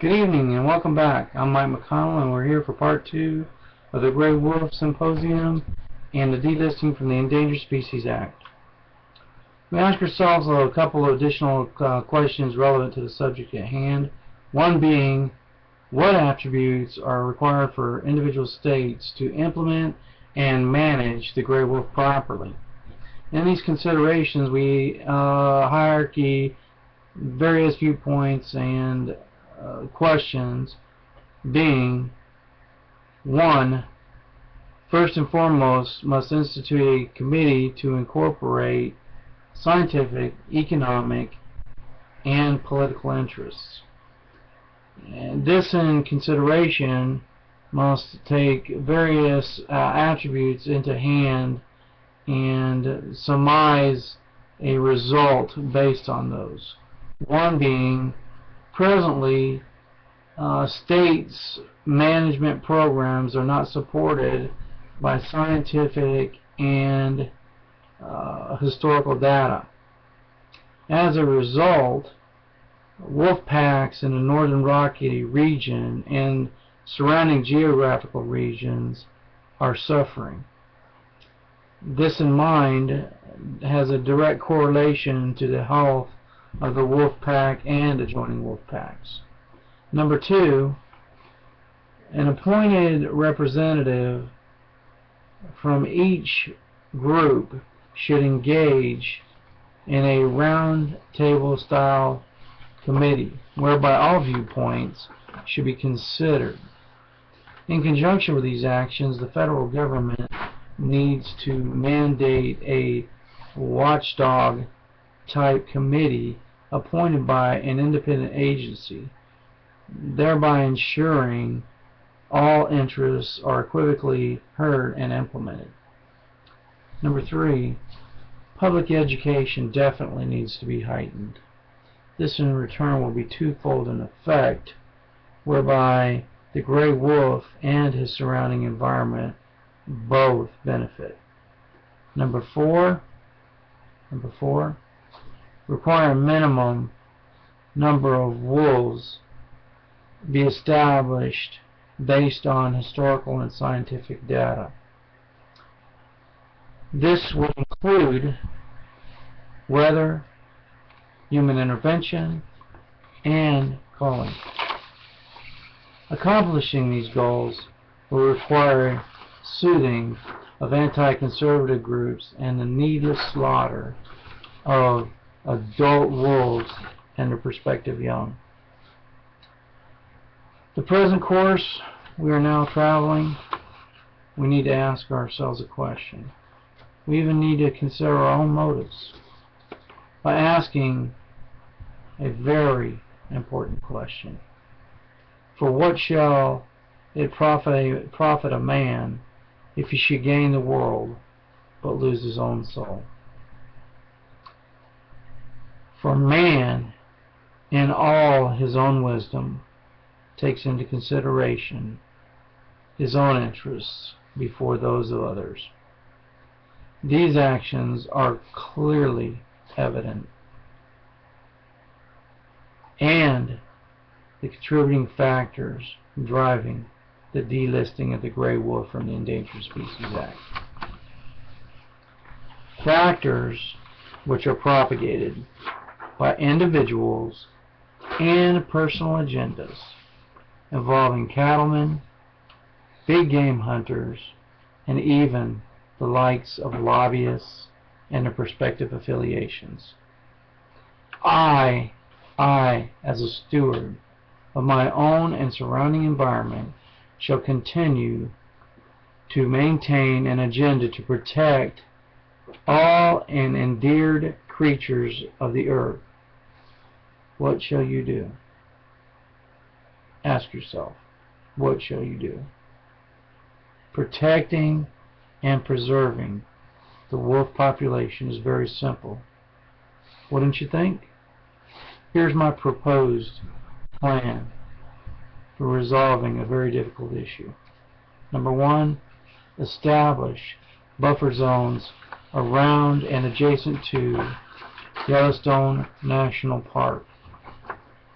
Good evening and welcome back. I'm Mike McConnell and we're here for part 2 of the Gray Wolf Symposium and the delisting from the Endangered Species Act. We ask ourselves a couple of additional questions relevant to the subject at hand. One being, what attributes are required for individual states to implement and manage the gray wolf properly? In these considerations, we hierarchy various viewpoints and questions being: 1. First and foremost, must institute a committee to incorporate scientific, economic, and political interests. And this in consideration must take various attributes into hand and surmise a result based on those. One being, presently, states' management programs are not supported by scientific and historical data. As a result, wolf packs in the Northern Rocky region and surrounding geographical regions are suffering. This in mind has a direct correlation to the health of the wolf pack and adjoining wolf packs. Number 2, an appointed representative from each group should engage in a round table style committee whereby all viewpoints should be considered. In conjunction with these actions, the federal government needs to mandate a watchdog type committee appointed by an independent agency, thereby ensuring all interests are equivocally heard and implemented. Number 3, public education definitely needs to be heightened. This in return will be twofold in effect, whereby the gray wolf and his surrounding environment both benefit. Number 4, require a minimum number of wolves be established based on historical and scientific data. This would include weather, human intervention, and culling. Accomplishing these goals will require soothing of anti-conservative groups and the needless slaughter of adult wolves and their prospective young. The present course we are now traveling, we need to ask ourselves a question. We even need to consider our own motives by asking a very important question. For what shall it profit a man if he should gain the world but lose his own soul? For man, in all his own wisdom, takes into consideration his own interests before those of others. These actions are clearly evident, and the contributing factors driving the delisting of the gray wolf from the Endangered Species Act. Factors which are propagated by individuals and personal agendas involving cattlemen, big game hunters, and even the likes of lobbyists and their prospective affiliations. I, as a steward of my own and surrounding environment, shall continue to maintain an agenda to protect all and endeared creatures of the earth. What shall you do? Ask yourself, what shall you do? Protecting and preserving the wolf population is very simple. Wouldn't you think? Here's my proposed plan for resolving a very difficult issue. Number 1, establish buffer zones around and adjacent to Yellowstone National Park.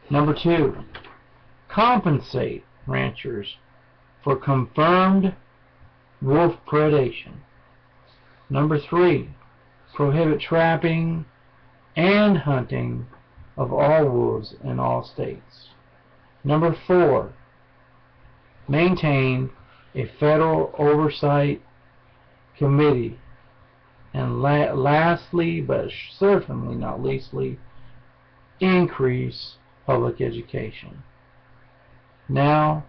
Number 2, compensate ranchers for confirmed wolf predation. Number 3, prohibit trapping and hunting of all wolves in all states. Number 4, maintain a federal oversight committee. And lastly, but certainly not leastly, increase public education. Now,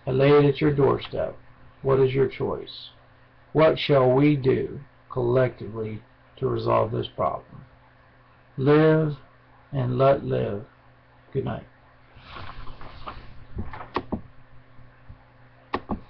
I lay it at your doorstep. What is your choice? What shall we do collectively to resolve this problem? Live and let live. Good night.